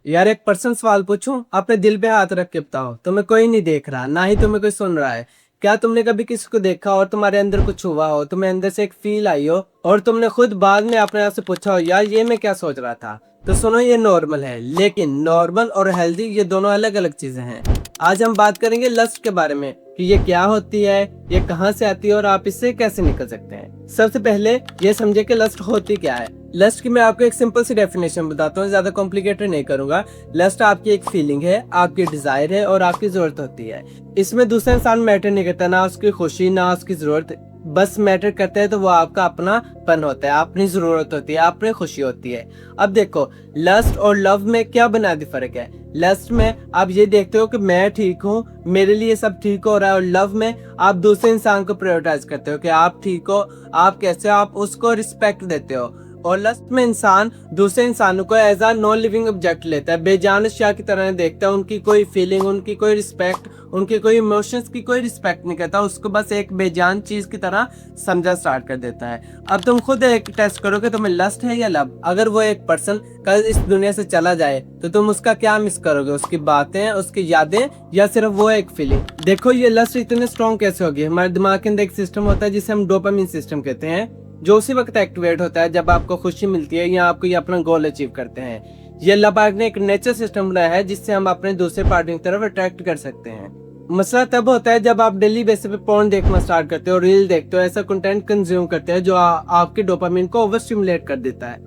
यार एक पर्सनल सवाल पूछूं, अपने दिल पे हाथ रख के बताओ, तुम्हें कोई नहीं देख रहा, ना ही तुम्हें कोई सुन रहा है। क्या तुमने कभी किसी को देखा और तुम्हारे अंदर कुछ हुआ हो, तुम्हें अंदर से एक फील आई हो और तुमने खुद बाद में अपने आप से पूछा हो यार ये मैं क्या सोच रहा था? तो सुनो, ये नॉर्मल है, लेकिन नॉर्मल और हेल्दी ये दोनों अलग अलग चीजें हैं। आज हम बात करेंगे लस्ट के बारे में कि ये क्या होती है, ये कहाँ से आती है और आप इससे कैसे निकल सकते हैं। सबसे पहले ये समझे कि लस्ट होती क्या है। लस्ट की मैं आपको एक सिंपल सी डेफिनेशन बताता हूँ, ज्यादा कॉम्प्लिकेटेड नहीं करूंगा। लस्ट आपकी एक फीलिंग है, आपकी डिजायर है और आपकी जरूरत होती है। इसमें दूसरा इंसान मैटर नहीं करता, ना उसकी खुशी ना उसकी जरूरत, बस मैटर करता है तो वो आपका अपनापन होता है, अपनी जरूरत होती है, अपनी खुशी होती है। अब देखो, लस्ट और लव में क्या बुनियादी फर्क है। लस्ट में आप ये देखते हो कि मैं ठीक हूँ, मेरे लिए सब ठीक हो रहा है, और लव में आप दूसरे इंसान को प्रायोरिटाइज करते हो कि आप ठीक हो, आप कैसे हो, आप उसको रिस्पेक्ट देते हो। और लस्ट में इंसान दूसरे इंसानों को as a non living object लेता है, बेजान अशिया की तरह देखता है, उनकी कोई फीलिंग, उनकी कोई रिस्पेक्ट, उनके कोई इमोशंस की कोई रिस्पेक्ट नहीं करता, उसको बस एक बेजान चीज की तरह समझा स्टार्ट कर देता है। अब तुम खुद एक टेस्ट करो कि तुम्हें लस्ट है या लव। अगर वो एक पर्सन कल इस दुनिया से चला जाए तो तुम उसका क्या मिस करोगे, उसकी बातें, उसकी यादें, या सिर्फ वो एक फीलिंग? देखो, ये लस्ट इतने स्ट्रॉन्ग कैसे होगी। हमारे दिमाग के अंदर एक सिस्टम होता है जिसे हम डोपामिन सिस्टम कहते हैं, जो उसी वक्त एक्टिवेट होता है जब आपको खुशी मिलती है या आपको ये अपना गोल अचीव करते हैं। ये अल्लाह पाक ने एक नेचर सिस्टम बनाया है जिससे हम अपने दूसरे पार्टनर की तरफ अट्रैक्ट कर सकते हैं। मसला तब होता है जब आप डेली बेसिस पे पोर्न देखना स्टार्ट करते हो, रील देखते हो, ऐसा कंटेंट कंज्यूम करते हैं जो आपके डोपामिन को ओवर स्टिमुलेट कर देता है,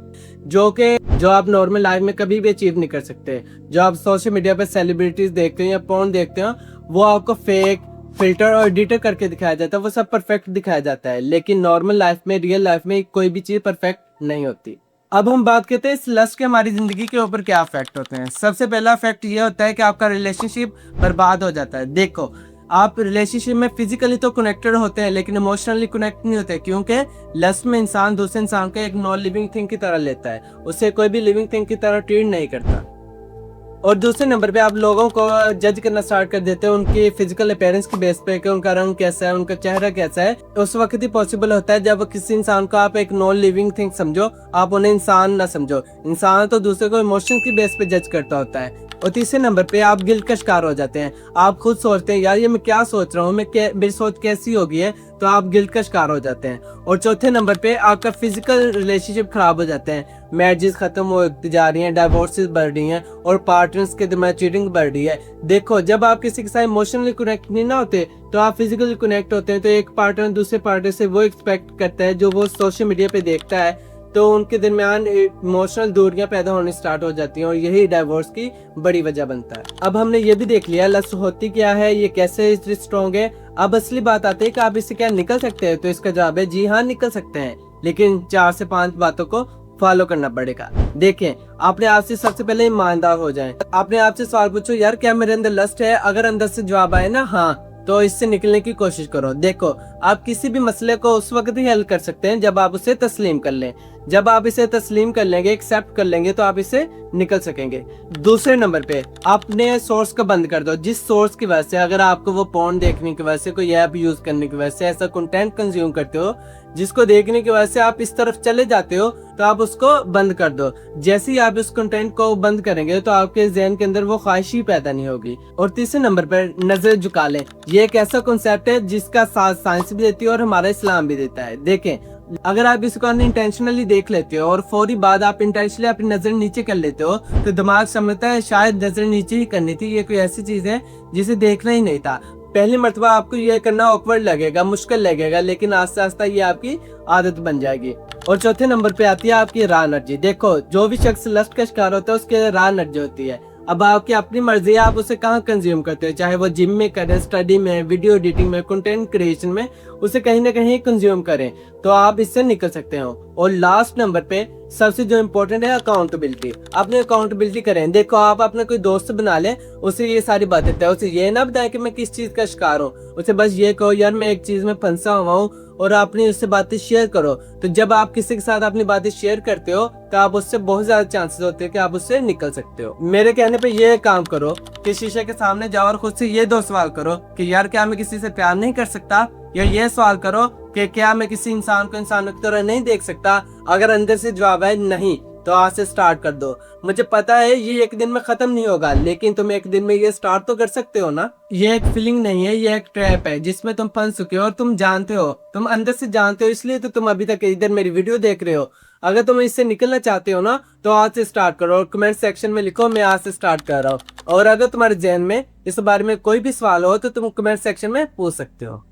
जो आप नॉर्मल लाइफ में कभी भी अचीव नहीं कर सकते। जो आप सोशल मीडिया पे सेलिब्रिटीज देखते हो या पोर्न देखते हो, वो आपको फेक फिल्टर और एडिटर करके दिखाया जाता है, वो सब परफेक्ट दिखाया जाता है, लेकिन नॉर्मल लाइफ में, रियल लाइफ में कोई भी चीज परफेक्ट नहीं होती। अब हम बात करते हैं इस लस्ट के हमारी जिंदगी के ऊपर क्या इफेक्ट होते हैं। सबसे पहला इफेक्ट ये होता है कि आपका रिलेशनशिप बर्बाद हो जाता है। देखो, आप रिलेशनशिप में फिजिकली तो कनेक्टेड होते हैं लेकिन इमोशनली कनेक्ट नहीं होते, क्योंकि लस्ट में इंसान दूसरे इंसान को एक नॉन लिविंग थिंग की तरह लेता है, उसे कोई भी लिविंग थिंग की तरह ट्रीट नहीं करता। और दूसरे नंबर पे आप लोगों को जज करना स्टार्ट कर देते हो उनकी फिजिकल अपीयरेंस की बेस पे कि उनका रंग कैसा है, उनका चेहरा कैसा है। उस वक्त ही पॉसिबल होता है जब किसी इंसान को आप एक नॉन लिविंग थिंग समझो, आप उन्हें इंसान ना समझो। इंसान तो दूसरे को इमोशन की बेस पे जज करता होता है। और तीसरे नंबर पे आप गिल्ट का शिकार हो जाते हैं। आप खुद सोचते हैं यार ये मैं क्या सोच रहा हूँ, मेरी सोच कैसी होगी है, तो आप गिल्ट का शिकार हो जाते हैं। और चौथे नंबर पे आपका फिजिकल रिलेशनशिप खराब हो जाते हैं, मैरिजेस खत्म होती जा रही हैं, डाइवोर्सेस बढ़ रही हैं और पार्टनर्स के दरमियान चीटिंग बढ़ रही है। देखो, जब आप किसी के साथ इमोशनली कनेक्ट नहीं ना होते तो आप फिजिकली कनेक्ट होते हैं, तो एक पार्टनर दूसरे पार्टनर से वो एक्सपेक्ट करता है जो वो सोशल मीडिया पे देखता है, तो उनके दरमियान इमोशनल दूरियां पैदा होने स्टार्ट हो जाती हैं और यही डाइवोर्स की बड़ी वजह बनता है। अब हमने ये भी देख लिया लस्ट होती क्या है, ये कैसे स्ट्रॉन्ग है। अब असली बात आती है कि आप इससे क्या निकल सकते हैं, तो इसका जवाब है जी हाँ, निकल सकते हैं, लेकिन 4 से 5 बातों को फॉलो करना पड़ेगा। देखें, आपने आपसे सबसे पहले ईमानदार हो जाएं। आपने आपसे सवाल पूछो यार क्या मेरे अंदर लस्ट है, अगर अंदर से जवाब आए ना हाँ, तो इससे निकलने की कोशिश करो। देखो, आप किसी भी मसले को उस वक्त ही हल कर सकते हैं जब आप उसे तस्लीम कर लें। जब आप इसे तस्लीम कर लेंगे, एक्सेप्ट कर लेंगे, तो आप इसे निकल सकेंगे। दूसरे नंबर पे अपने सोर्स को बंद कर दो। जिस सोर्स की वजह से, अगर आपको वो पोर्न देखने की वजह से, कोई ऐप यूज करने की वजह से ऐसा कंटेंट कंज्यूम करते हो जिसको देखने की वजह से आप इस तरफ चले जाते हो, तो आप उसको बंद कर दो। जैसे ही आप इस कंटेंट को बंद करेंगे तो आपके ज़हन के अंदर वो ख्वाहिश ही पैदा नहीं होगी। और तीसरे नंबर पर नजर झुका लें। ये एक ऐसा कॉन्सेप्ट है जिसका साथ साइंस भी देती है और हमारा इस्लाम भी देता है। देखें, अगर आप इसको इंटेंशनली देख लेते हो और फौरी बाद आप इंटेंशनली अपनी नजर नीचे कर लेते हो, तो दिमाग समझता है शायद नजर नीचे ही करनी थी, ये कोई ऐसी चीज है जिसे देखना ही नहीं था। पहली मर्तबा आपको ये करना ऑकवर्ड लगेगा, मुश्किल लगेगा, लेकिन आस्ते आस्ते ये आपकी आदत बन जाएगी। और चौथे नंबर पे आती है आपकी रॉ एनर्जी। देखो, जो भी शख्स लस्ट का शिकार होता है उसके रॉ एनर्जी होती है। अब आपकी अपनी मर्जी है, आप उसे कहाँ कंज्यूम करते हो, चाहे वो जिम में करें, स्टडी में, वीडियो एडिटिंग में, कंटेंट क्रिएशन में, उसे कहीं ना कहीं कंज्यूम करें, तो आप इससे निकल सकते हो। और लास्ट नंबर पे सबसे जो इम्पोर्टेंट है अकाउंटेबिलिटी। अपने अकाउंटेबिलिटी करें। देखो, आप अपना कोई दोस्त बना लें, उसे ये सारी बातें बताए, उसे ये ना बताए कि मैं किस चीज का शिकार हूँ, उसे बस ये कहो यार मैं एक चीज में फंसा हुआ हूँ, और अपनी उससे बातें शेयर करो। तो जब आप किसी के साथ अपनी बातें शेयर करते हो तो आप उससे बहुत ज्यादा चांसेस होते हैं कि आप उससे निकल सकते हो। मेरे कहने पे ये काम करो कि शीशे के सामने जाओ और खुद से ये 2 सवाल करो कि यार क्या मैं किसी से प्यार नहीं कर सकता, या ये सवाल करो कि क्या मैं किसी इंसान को इंसानों की तरह नहीं देख सकता। अगर अंदर से जवाब है नहीं, तो आज से स्टार्ट कर दो। मुझे पता है ये एक दिन में खत्म नहीं होगा, लेकिन तुम एक दिन में ये स्टार्ट तो कर सकते हो ना। ये एक फीलिंग नहीं है, ये एक ट्रैप है जिसमें तुम फंस चुके हो और तुम जानते हो, तुम अंदर से जानते हो, इसलिए तो तुम अभी तक इधर मेरी वीडियो देख रहे हो। अगर तुम इससे निकलना चाहते हो ना तो आज से स्टार्ट करो और कमेंट सेक्शन में लिखो मैं आज से स्टार्ट कर रहा हूँ। और अगर तुम्हारे जहन में इस बारे में कोई भी सवाल हो तो तुम कमेंट सेक्शन में पूछ सकते हो।